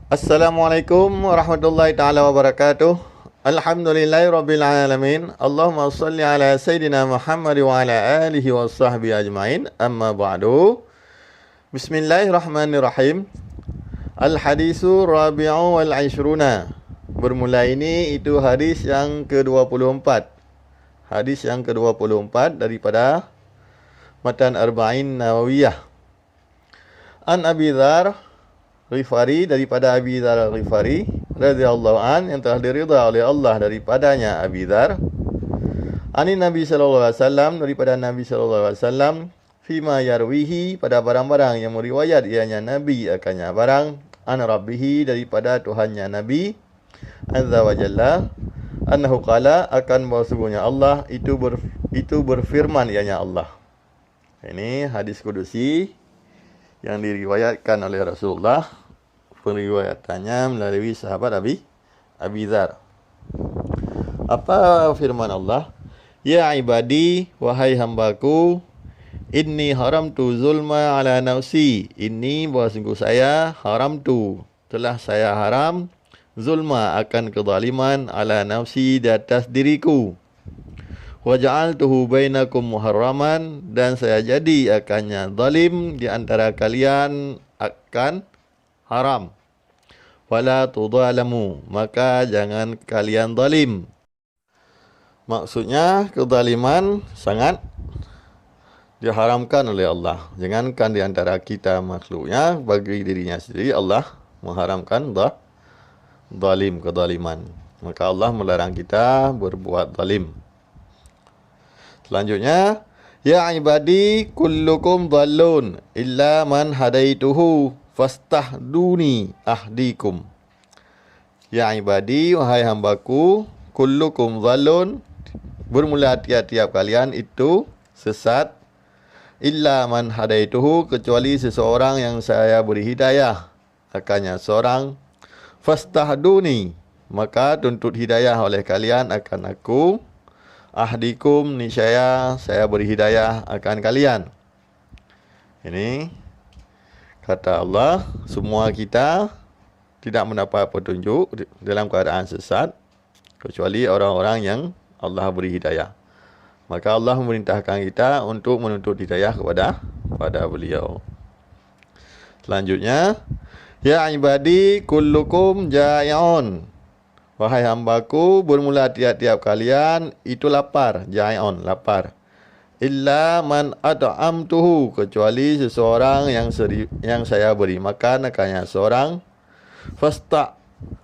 Assalamualaikum warahmatullahi taala wabarakatuh. Alhamdulillahirabbil alamin. Allahumma shalli ala sayidina Muhammad wa ala alihi wa sahbihi ajmain. Amma ba'du. Bismillahirrahmanirrahim. Al-hadisu rabi'u wal 'ishruna. Bermula ini itu hadis yang ke-24. Hadis yang ke-24 daripada matan Arba'in Nawawiyah. An Abi Dzar Ghifari, daripada Abi Dzar Ghifari radhiyallahu an, yang telah diridha oleh Allah daripadanya Abi Dzar. Ani Nabi sallallahu alaihi wasallam, daripada Nabi sallallahu alaihi wasallam, fima yarwihi, pada barang-barang yang meriwayat ianya Nabi akannya barang, an rabbihi, daripada Tuhannya Nabi azza wa jalla, annahu qala, akan bahwasanya Allah itu berfirman ianya Allah. Ini hadis kudusi yang diriwayatkan oleh Rasulullah, periwayatannya melalui sahabat Abi Dzar. Apa firman Allah? Ya ibadi, wahai hambaku, inni haramtu zulma ala nafsi. Ini bahwa sungguh saya haramtu, telah saya haram, zulma akan kezaliman, ala nafsi, di atas diriku. Wa ja'altuhu bainakum muharraman, dan saya jadi akannya zalim di antara kalian akan haram. Wala tudzalamu, maka jangan kalian zalim. Maksudnya kezaliman sangat diharamkan oleh Allah. Jangankan di antara kita makhluknya, bagi dirinya sendiri Allah mengharamkan zalim, kezaliman. Maka Allah melarang kita berbuat zalim. Selanjutnya, ya ibadi kullukum dhallun illa man hadaituhu fastahduni ahdikum. Ya ibadi, wahai hambaku, kullukum dhallun, bermula tiap-tiap kalian itu sesat, illa man hadaituhu, kecuali seseorang yang saya beri hidayah akannya seorang, fastahduni, maka tuntut hidayah oleh kalian akan aku, ahdikum, niscaya saya beri hidayah akan kalian. Ini kata Allah, semua kita tidak mendapat petunjuk dalam keadaan sesat kecuali orang-orang yang Allah beri hidayah. Maka Allah memerintahkan kita untuk menuntut hidayah kepada beliau. Selanjutnya, ya ibadi kullukum ja'i'un, wahai hambaku, bermula tiap-tiap kalian itu lapar, ja'i'un, lapar. Illa man at'amtuhu, kecuali seseorang yang saya beri makan akannya seorang,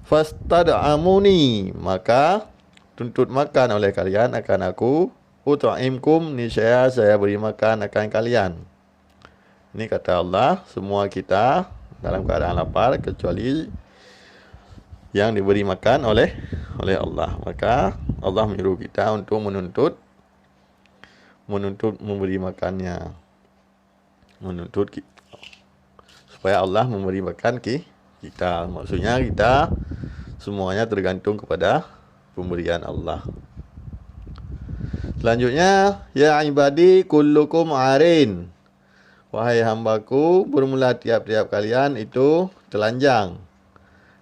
fastad'amuni, maka tuntut makan oleh kalian akan aku, ut'imkum, niscaya saya beri makan akan kalian. Ini kata Allah, semua kita dalam keadaan lapar kecuali yang diberi makan oleh Allah. Maka Allah menyuruh kita untuk menuntut memberi makannya, supaya Allah memberi makan kita. Maksudnya kita semuanya tergantung kepada pemberian Allah. Selanjutnya, ya ibadi kullukum arin, wahai hambaku, bermula tiap-tiap kalian itu telanjang.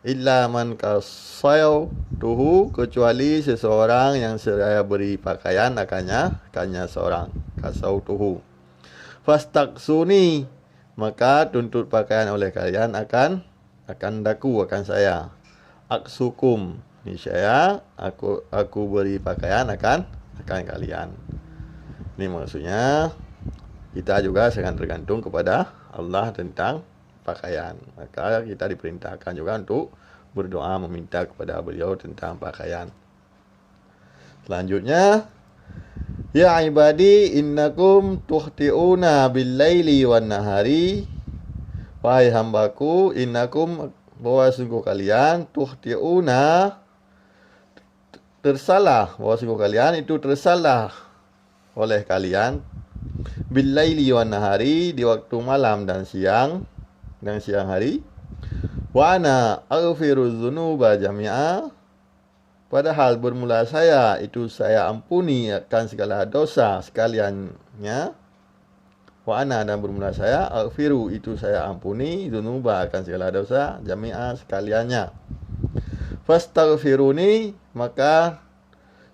Illa man kasautuhu, kecuali seseorang yang saya beri pakaian akannya seorang, kasautuhu. Fastaksuni, maka tuntut pakaian oleh kalian akan daku, akan saya. Aksukum, niscaya aku beri pakaian akan kalian. Ini maksudnya kita juga sangat tergantung kepada Allah tentang pakaian. Maka kita diperintahkan juga untuk berdoa meminta kepada beliau tentang pakaian. Selanjutnya, ya ibadi innakum tuhti'una bil-laili wan-nahari, wahai hambaku, innakum, bahwa sungguh kalian, tuhti'una, tersalah, bahwa sungguh kalian itu tersalah oleh kalian, bil-laili wan-nahari, di waktu malam dan siang hari. Wa ana aghfiru dzunuba jami'a, padahal bermula saya ampuni akan segala dosa sekaliannya. Wa ana dan bermula saya, aghfiru itu saya ampuni, dzunuba akan segala dosa, jami'a sekaliannya. Fastaghfiruni, maka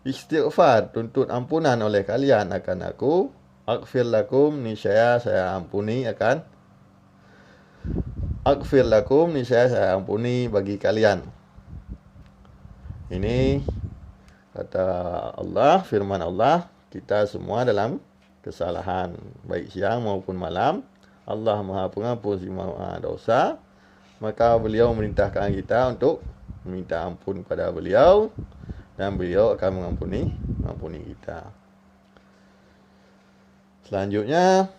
istighfar tuntut ampunan oleh kalian akan aku. Aghfir lakum, niscaya saya ampuni akan. Aghfir lakum, niscaya saya ampuni bagi kalian. Ini kata Allah, firman Allah, kita semua dalam kesalahan, baik siang maupun malam. Allah Maha Pengampun si Maha Dosa. Maka beliau memerintahkan kita untuk meminta ampun kepada beliau, dan beliau akan mengampuni kita. Selanjutnya,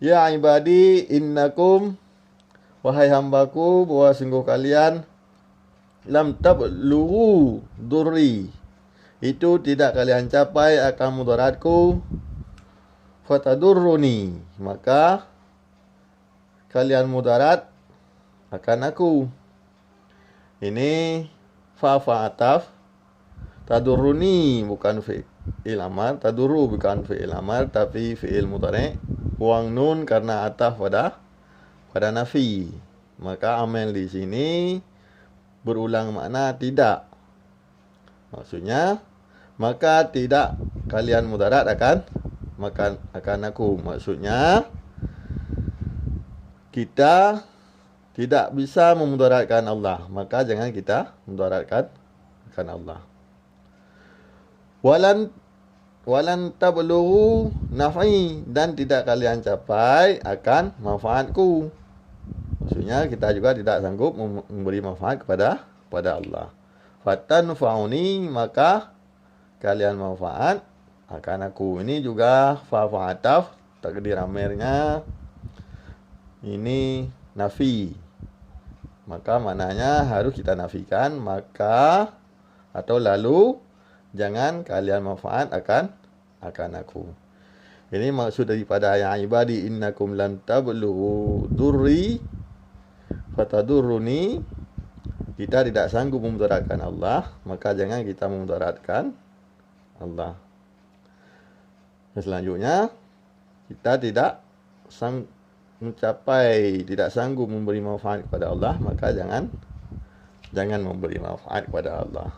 ya ibadi innakum, wahai hambaku, bahwa sungguh kalian, lam tablughu durri, itu tidak kalian capai akan mudaratku, fatadurruni, maka kalian mudarat akan aku. Ini fa'ataf, tadurruni bukan fi'il amar, tadurru bukan fi'il amar tapi fi'il mudhari'. Buang nun karena ataf pada nafi. Maka amel di sini berulang makna tidak. Maksudnya, maka tidak kalian mudarat akan aku. Maksudnya, kita tidak bisa memudaratkan Allah, maka jangan kita mudaratkan Allah. Walan tablughu naf'i, dan tidak kalian capai akan manfaatku. Maksudnya kita juga tidak sanggup memberi manfaat kepada Allah. Fatanfa'uni, maka kalian manfaat akan aku. Ini juga fa'ataf, takdir amirnya ini nafi. Maka maknanya harus kita nafikan, maka atau lalu jangan kalian manfaat akan aku. Ini maksud daripada ya ibadi innakum lan tablughu durri fatadurruni. Kita tidak sanggup memudaratkan Allah, maka jangan kita memudaratkan Allah. Selanjutnya, kita tidak tidak sanggup memberi manfaat kepada Allah, maka jangan memberi manfaat kepada Allah.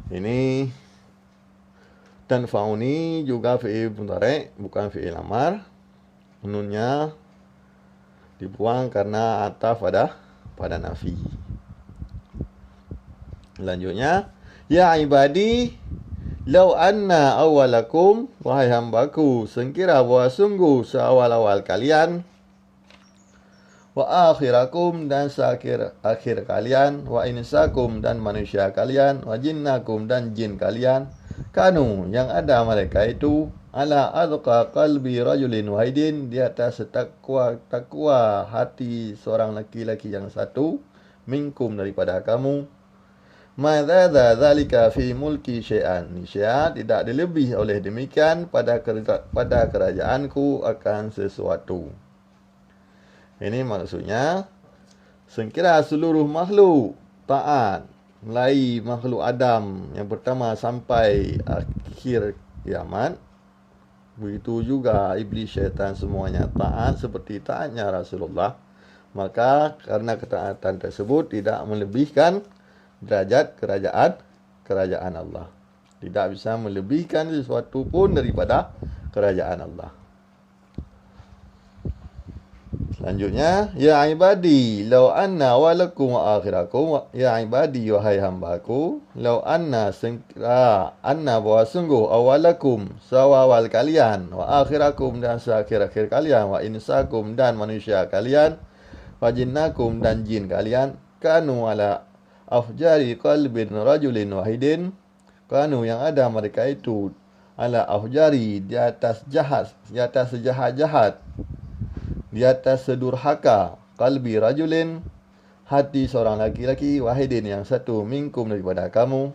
Ini tanfa'uni juga fi'il mudhari', bukan fi'il amar. Nunnya dibuang karena ataf pada nafi. Selanjutnya, ya ibadi, lau anna awalakum, wahai hambaku, sekira bahwa sungguh seawal-awal kalian, wa akhirakum, dan akhir kalian, wa insakum, dan manusia kalian, wa jinnakum, dan jin kalian, kanu, yang ada mereka itu, ala adqa qalbi rajulin wahidin, di atas takwa hati seorang laki-laki yang satu, minkum, daripada kamu, madzadza dzalika fi mulki syai'an, niscaya tidak dilebih oleh demikian pada kerajaanku akan sesuatu. Ini maksudnya, sekira seluruh makhluk taat, mulai makhluk Adam yang pertama sampai akhir kiamat, begitu juga iblis, syaitan, semuanya taat seperti taatnya Rasulullah. Maka karena ketaatan tersebut tidak melebihkan derajat kerajaan Allah. Tidak bisa melebihkan sesuatu pun daripada kerajaan Allah. Selanjutnya, ya ibadi, law anna walakum wa akhirakum, ya ibadi, wahai hambaku, law anna, sekira anna, bahwa sungguh, awalakum, seawal kalian, wa akhirakum, dan seakhir-akhir kalian, wa insakum, dan manusia kalian, wa jinnakum, dan jin kalian, kanu ala afjari qalbin rajulin wahidin, kanu, yang ada mereka itu, ala afjari, di atas sejahat-jahat, di atas sedurhaka, qalbi rajulin, hati seorang laki-laki, wahidin, yang satu, minkum, daripada kamu,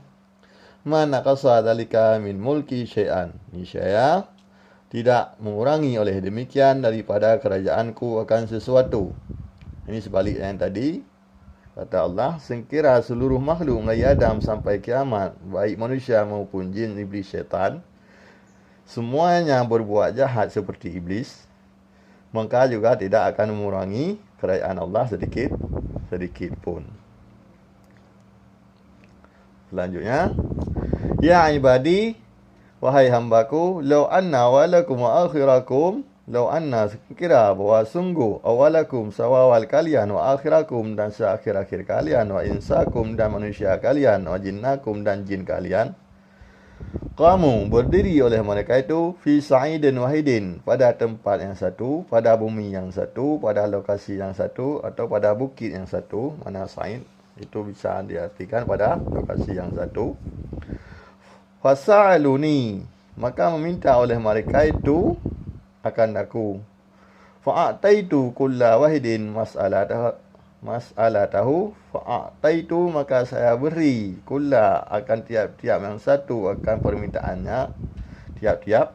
mana qasa dzalika min mulki syai'an, niscaya tidak mengurangi oleh demikian daripada kerajaanku akan sesuatu. Ini sebalik yang tadi. Kata Allah, sekira seluruh makhluk mulai Adam sampai kiamat, baik manusia maupun jin, iblis, syaitan, semuanya berbuat jahat seperti iblis, maka juga tidak akan mengurangi kerajaan Allah sedikit pun. Selanjutnya, ya ibadi, wahai hambaku, law anna awalakum wa akhirakum, law anna, sekira bahwa sungguh awalakum, sawawal kalian, wa akhirakum, dan seakhir-akhir kalian, wa insakum, dan manusia kalian, wa jinnakum, dan jin kalian, kamu berdiri oleh mereka itu fi sa'idin wahidin, pada tempat yang satu, pada bumi yang satu, pada lokasi yang satu, atau pada bukit yang satu. Mana sa'id itu bisa diartikan pada lokasi yang satu. Fasa'aluni, maka meminta oleh mereka itu akan aku. Fa'ataitu kulla wahidin mas'alatahu, fa'ataitu, maka saya beri kulla, akan tiap-tiap yang satu akan permintaannya, tiap-tiap.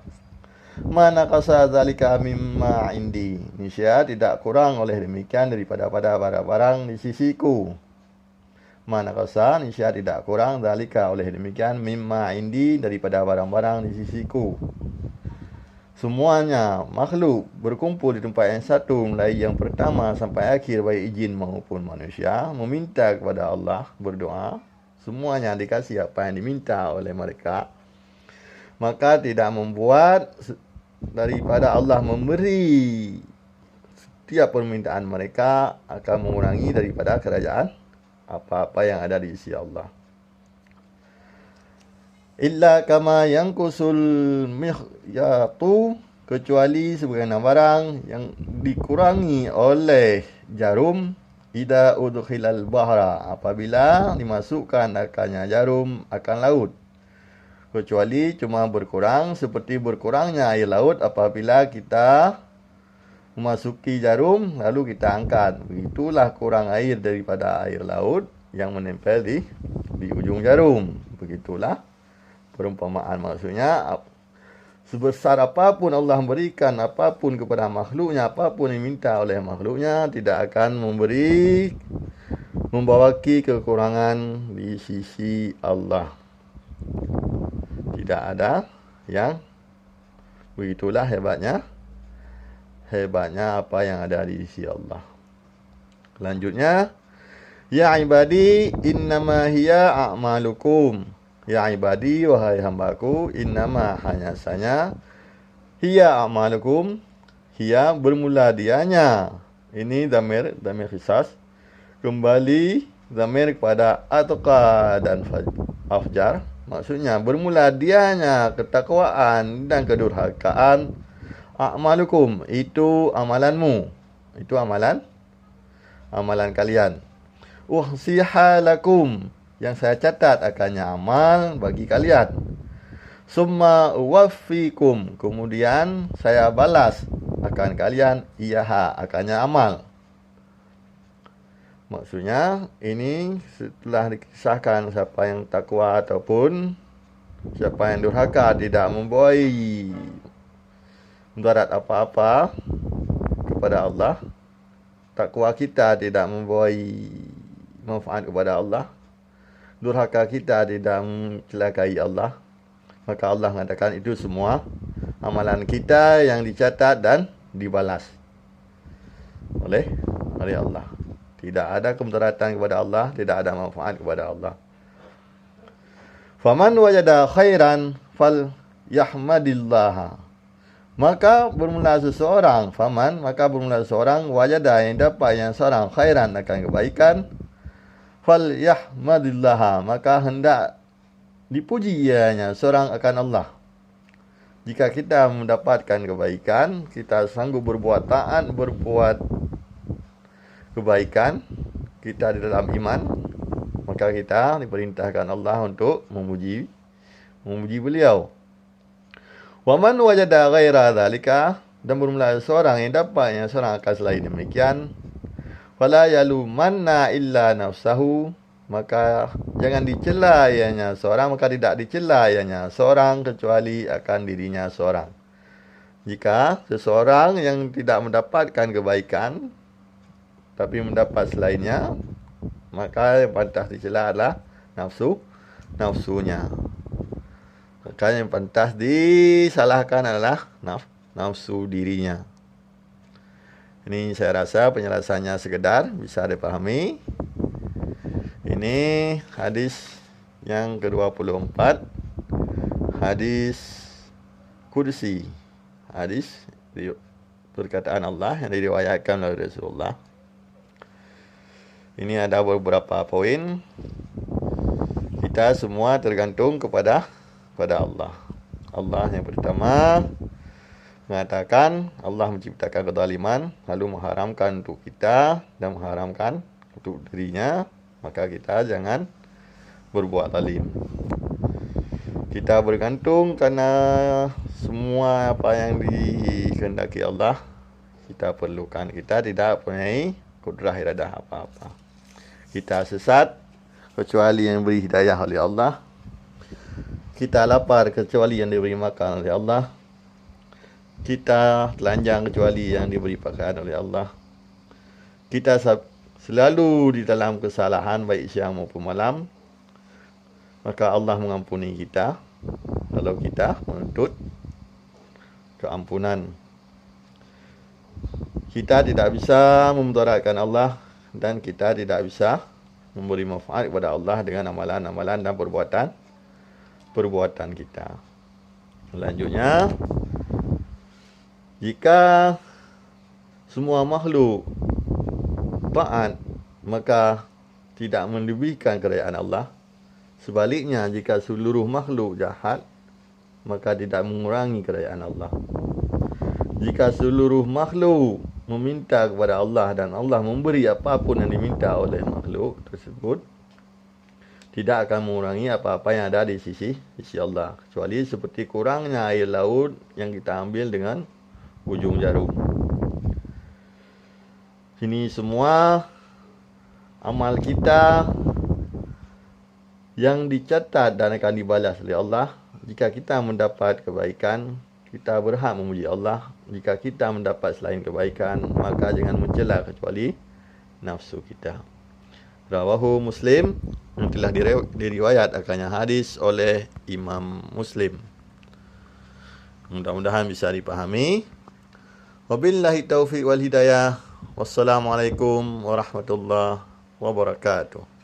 Mana qasa zalika mimma indi, niscaya tidak kurang oleh demikian daripada barang-barang di sisiku. Mana qasa, niscaya tidak kurang, zalika oleh demikian, mimma indi, daripada barang-barang di sisiku. Semuanya makhluk berkumpul di tempat yang satu, mulai yang pertama sampai akhir, baik jin maupun manusia, meminta kepada Allah, berdoa. Semuanya dikasih apa yang diminta oleh mereka. Maka tidak membuat daripada Allah memberi setiap permintaan mereka akan mengurangi daripada kerajaan apa-apa yang ada di sisi Allah. Illa kama yankusul mikhyatu, kecuali sebagaimana barang yang dikurangi oleh jarum, ida udkhilal bahra, apabila dimasukkan akannya jarum akan laut. Kecuali cuma berkurang seperti berkurangnya air laut apabila kita memasuki jarum lalu kita angkat. Begitulah kurang air daripada air laut yang menempel di ujung jarum. Begitulah perumpamaan, maksudnya sebesar apapun Allah memberikan apapun kepada makhluknya, apapun yang diminta oleh makhluknya, tidak akan membawaki kekurangan di sisi Allah. Tidak ada yang begitulah hebatnya apa yang ada di sisi Allah. Selanjutnya, ya ibadi innama hiya a'malukum. Ya ibadi, wahai hambaku, innama, hanya saja, hiya a'malukum, hiya bermula dianya. Ini damir khisas, kembali damir kepada atqa dan afjar. Maksudnya bermula dianya ketakwaan dan kedurhakaan. A'malukum, itu amalanmu, itu amalan kalian. Uhsihalakum, yang saya catat akannya amal bagi kalian. Summa uwaffikum, kemudian saya balas akan kalian iyaha, akannya amal. Maksudnya ini setelah dikisahkan siapa yang takwa ataupun siapa yang durhaka tidak membuai mudarat apa-apa kepada Allah. Takwa kita tidak membuai manfaat kepada Allah. Durhaka kita tidak mencelakai Allah. Maka Allah mengatakan itu semua amalan kita yang dicatat dan dibalas oleh Allah. Tidak ada kemudaratan kepada Allah, tidak ada manfaat kepada Allah. Faman wajada khairan fal yahmadillah. Maka bermula seseorang, wajada yang dapat yang seorang khairan akan kebaikan, fal yahmadillah, maka hendak dipuji ianya seorang akan Allah. Jika kita mendapatkan kebaikan, kita sanggup berbuat taat, berbuat kebaikan, kita di dalam iman, maka kita diperintahkan Allah untuk memuji beliau. Wa man wajada ghaira dzalika, dan bermula seorang yang dapat yang seorang akan selain demikian, fala yalumanna illa nafsahu, maka jangan dicela ianya seorang, maka tidak dicela ianya seorang kecuali akan dirinya seorang. Jika seseorang yang tidak mendapatkan kebaikan tapi mendapat selainnya, maka yang pantas dicela adalah nafsunya. Maka yang pantas disalahkan adalah nafsu dirinya. Ini saya rasa penjelasannya sekedar bisa dipahami. Ini hadis yang ke-24, hadis kursi, hadis perkataan Allah yang diriwayatkan oleh Rasulullah. Ini ada beberapa poin. Kita semua tergantung kepada Allah. Allah yang pertama mengatakan Allah menciptakan kezaliman, lalu mengharamkan untuk kita dan mengharamkan untuk dirinya. Maka kita jangan berbuat zalim. Kita bergantung karena semua apa yang dikehendaki Allah kita perlukan. Kita tidak punya kudrah iradah apa-apa. Kita sesat kecuali yang beri hidayah oleh Allah. Kita lapar kecuali yang diberi makan oleh Allah. Kita telanjang kecuali yang diberi pakaian oleh Allah. Kita selalu di dalam kesalahan baik siang maupun malam. Maka Allah mengampuni kita kalau kita menuntut keampunan. Kita tidak bisa memudaratkan Allah dan kita tidak bisa memberi manfaat kepada Allah dengan amalan-amalan dan perbuatan kita. Selanjutnya, jika semua makhluk taat, maka tidak melebihkan kerajaan Allah. Sebaliknya, jika seluruh makhluk jahat, maka tidak mengurangi kerajaan Allah. Jika seluruh makhluk meminta kepada Allah dan Allah memberi apapun yang diminta oleh makhluk tersebut, tidak akan mengurangi apa-apa yang ada di sisi Allah, kecuali seperti kurangnya air laut yang kita ambil dengan ujung jarum. Ini semua amal kita yang dicatat dan akan dibalas oleh Allah. Jika kita mendapat kebaikan, kita berhak memuji Allah. Jika kita mendapat selain kebaikan, maka jangan mencela kecuali nafsu kita. Rawahu Muslim, yang telah diriwayatkannya hadis oleh Imam Muslim. Mudah-mudahan bisa dipahami. Wabillahi taufiq wal hidayah. Wassalamualaikum warahmatullahi wabarakatuh.